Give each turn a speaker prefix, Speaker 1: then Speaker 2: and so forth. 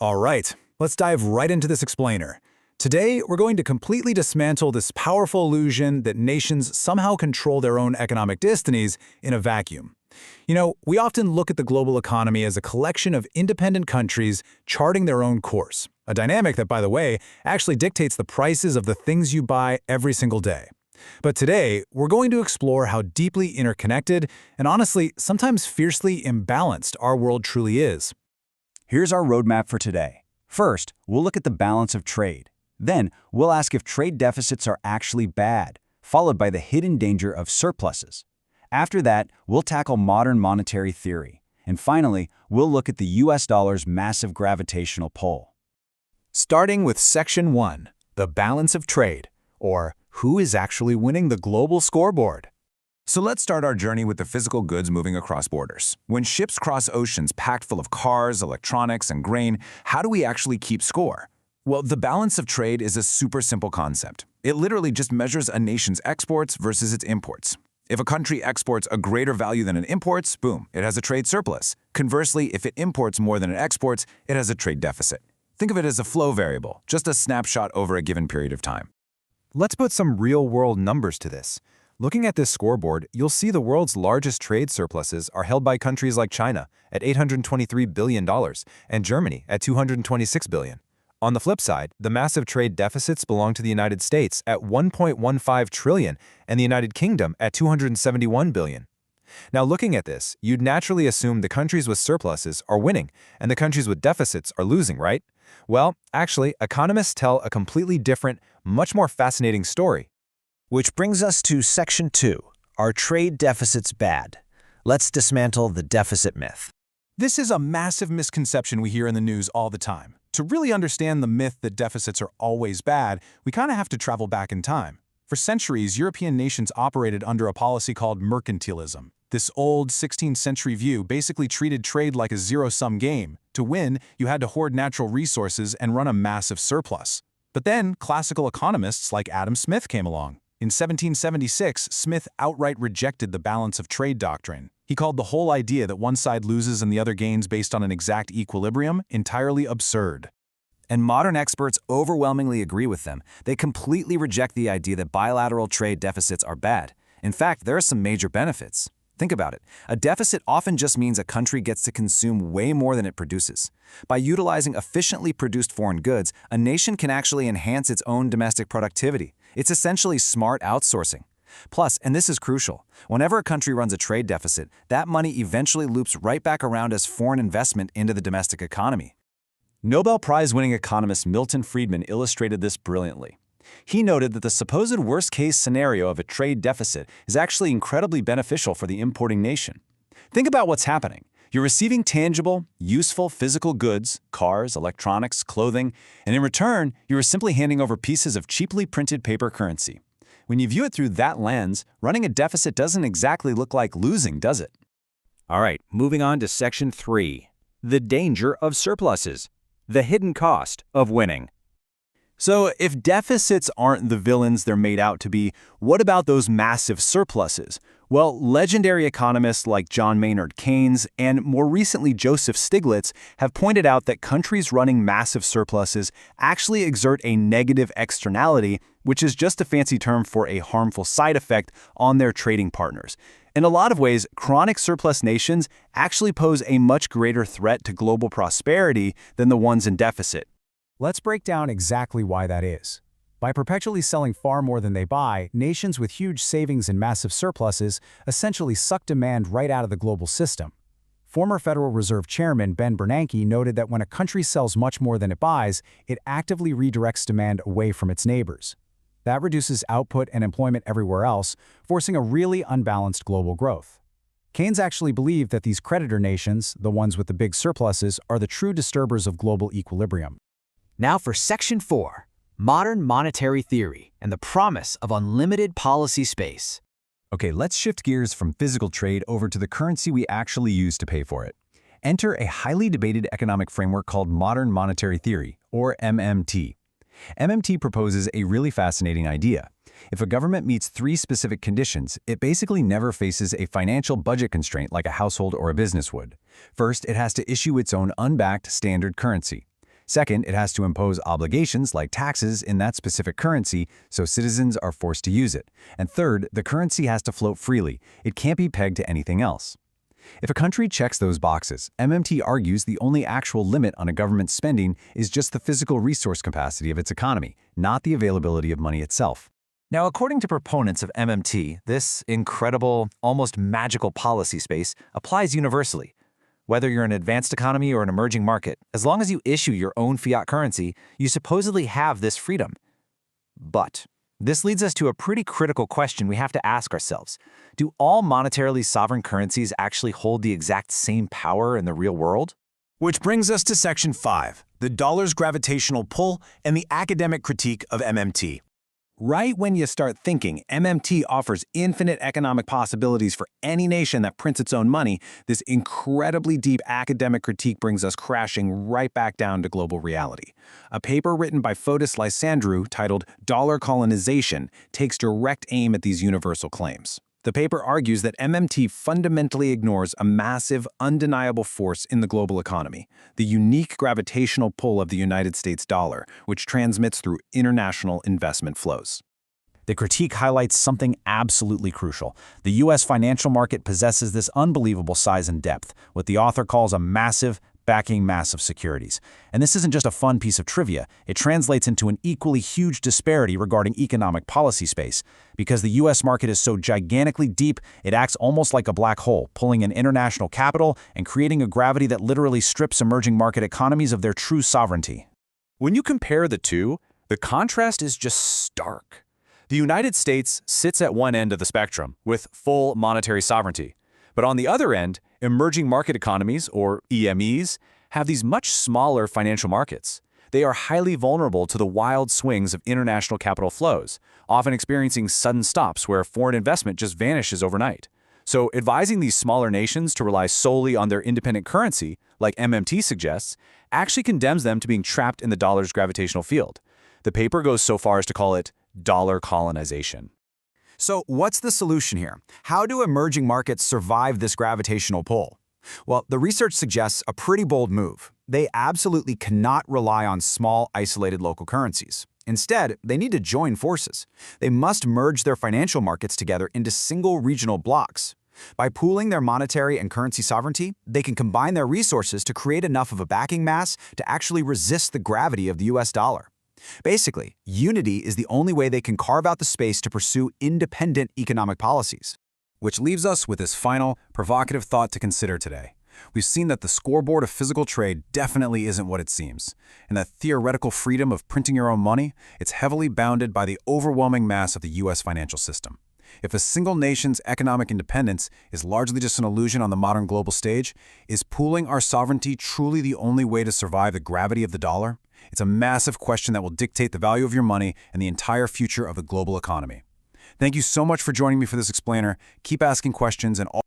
Speaker 1: All right, let's dive right into this explainer. Today, we're going to completely dismantle this powerful illusion that nations somehow control their own economic destinies in a vacuum. We often look at the global economy as a collection of independent countries charting their own course, a dynamic that, by the way, actually dictates the prices of the things you buy every single day. But today, we're going to explore how deeply interconnected and honestly, sometimes fiercely imbalanced our world truly is.
Speaker 2: Here's our roadmap for today. First, we'll look at the balance of trade. Then, we'll ask if trade deficits are actually bad, followed by the hidden danger of surpluses. After that, we'll tackle modern monetary theory. And finally, we'll look at the US dollar's massive gravitational pull.
Speaker 1: Starting with Section 1, the balance of trade, or who is actually winning the global scoreboard.
Speaker 3: So let's start our journey with the physical goods moving across borders. When ships cross oceans packed full of cars, electronics, and grain, how do we actually keep score? Well, the balance of trade is a super simple concept. It literally just measures a nation's exports versus its imports. If a country exports a greater value than it imports, boom, it has a trade surplus. Conversely, if it imports more than it exports, it has a trade deficit. Think of it as a flow variable, just a snapshot over a given period of time.
Speaker 4: Let's put some real-world numbers to this. Looking at this scoreboard, you'll see the world's largest trade surpluses are held by countries like China at $823 billion and Germany at $226 billion. On the flip side, the massive trade deficits belong to the United States at $1.15 trillion and the United Kingdom at $271 billion. Now looking at this, you'd naturally assume the countries with surpluses are winning and the countries with deficits are losing, right? Well, actually, economists tell a completely different, much more fascinating story.
Speaker 5: Which brings us to Section 2, are trade deficits bad? Let's dismantle the deficit myth.
Speaker 1: This is a massive misconception we hear in the news all the time. To really understand the myth that deficits are always bad, we kind of have to travel back in time. For centuries, European nations operated under a policy called mercantilism. This old 16th century view basically treated trade like a zero-sum game. To win, you had to hoard natural resources and run a massive surplus. But then, classical economists like Adam Smith came along. In 1776, Smith outright rejected the balance of trade doctrine. He called the whole idea that one side loses and the other gains based on an exact equilibrium entirely absurd.
Speaker 2: And modern experts overwhelmingly agree with them. They completely reject the idea that bilateral trade deficits are bad. In fact, there are some major benefits. Think about it. A deficit often just means a country gets to consume way more than it produces. By utilizing efficiently produced foreign goods, a nation can actually enhance its own domestic productivity. It's essentially smart outsourcing. Plus, and this is crucial, whenever a country runs a trade deficit, that money eventually loops right back around as foreign investment into the domestic economy. Nobel Prize-winning economist Milton Friedman illustrated this brilliantly. He noted that the supposed worst-case scenario of a trade deficit is actually incredibly beneficial for the importing nation. Think about what's happening. You're receiving tangible, useful physical goods, cars, electronics, clothing, and in return, you are simply handing over pieces of cheaply printed paper currency. When you view it through that lens, running a deficit doesn't exactly look like losing, does it?
Speaker 5: All right, moving on to Section 3, the danger of surpluses, the hidden cost of winning.
Speaker 4: So if deficits aren't the villains they're made out to be, what about those massive surpluses? Well, legendary economists like John Maynard Keynes and more recently Joseph Stiglitz have pointed out that countries running massive surpluses actually exert a negative externality, which is just a fancy term for a harmful side effect on their trading partners. In a lot of ways, chronic surplus nations actually pose a much greater threat to global prosperity than the ones in deficit.
Speaker 1: Let's break down exactly why that is. By perpetually selling far more than they buy, nations with huge savings and massive surpluses essentially suck demand right out of the global system. Former Federal Reserve Chairman Ben Bernanke noted that when a country sells much more than it buys, it actively redirects demand away from its neighbors. That reduces output and employment everywhere else, forcing a really unbalanced global growth. Keynes actually believed that these creditor nations, the ones with the big surpluses, are the true disturbers of global equilibrium.
Speaker 6: Now for Section 4, Modern Monetary Theory and the Promise of Unlimited Policy Space.
Speaker 2: Okay, let's shift gears from physical trade over to the currency we actually use to pay for it. Enter a highly debated economic framework called Modern Monetary Theory, or MMT. MMT proposes a really fascinating idea. If a government meets 3 specific conditions, it basically never faces a financial budget constraint like a household or a business would. First, it has to issue its own unbacked standard currency. Second, it has to impose obligations like taxes in that specific currency, so citizens are forced to use it. And third, the currency has to float freely. It can't be pegged to anything else. If a country checks those boxes, MMT argues the only actual limit on a government's spending is just the physical resource capacity of its economy, not the availability of money itself. Now, according to proponents of MMT, this incredible, almost magical policy space applies universally. Whether you're an advanced economy or an emerging market, as long as you issue your own fiat currency, you supposedly have this freedom. But this leads us to a pretty critical question we have to ask ourselves. Do all monetarily sovereign currencies actually hold the exact same power in the real world?
Speaker 1: Which brings us to Section 5, the dollar's gravitational pull and the academic critique of MMT. Right when you start thinking MMT offers infinite economic possibilities for any nation that prints its own money, this incredibly deep academic critique brings us crashing right back down to global reality. A paper written by Fotis Lysandrou titled Dollar Colonization takes direct aim at these universal claims. The paper argues that MMT fundamentally ignores a massive, undeniable force in the global economy, the unique gravitational pull of the United States dollar, which transmits through international investment flows.
Speaker 2: The critique highlights something absolutely crucial. The U.S. financial market possesses this unbelievable size and depth, what the author calls a massive, backing mass of securities. And this isn't just a fun piece of trivia, it translates into an equally huge disparity regarding economic policy space. Because the U.S. market is so gigantically deep, it acts almost like a black hole, pulling in international capital and creating a gravity that literally strips emerging market economies of their true sovereignty.
Speaker 5: When you compare the two, the contrast is just stark. The United States sits at one end of the spectrum, with full monetary sovereignty. But on the other end, emerging market economies, or EMEs, have these much smaller financial markets. They are highly vulnerable to the wild swings of international capital flows, often experiencing sudden stops where foreign investment just vanishes overnight. So advising these smaller nations to rely solely on their independent currency, like MMT suggests, actually condemns them to being trapped in the dollar's gravitational field. The paper goes so far as to call it dollar colonization.
Speaker 2: So what's the solution here? How do emerging markets survive this gravitational pull? Well, the research suggests a pretty bold move. They absolutely cannot rely on small, isolated local currencies. Instead, they need to join forces. They must merge their financial markets together into single regional blocks. By pooling their monetary and currency sovereignty, they can combine their resources to create enough of a backing mass to actually resist the gravity of the US dollar. Basically, unity is the only way they can carve out the space to pursue independent economic policies. Which leaves us with this final, provocative thought to consider today. We've seen that the scoreboard of physical trade definitely isn't what it seems. And that theoretical freedom of printing your own money, it's heavily bounded by the overwhelming mass of the U.S. financial system. If a single nation's economic independence is largely just an illusion on the modern global stage, is pooling our sovereignty truly the only way to survive the gravity of the dollar? It's a massive question that will dictate the value of your money and the entire future of the global economy. Thank you so much for joining me for this explainer. Keep asking questions and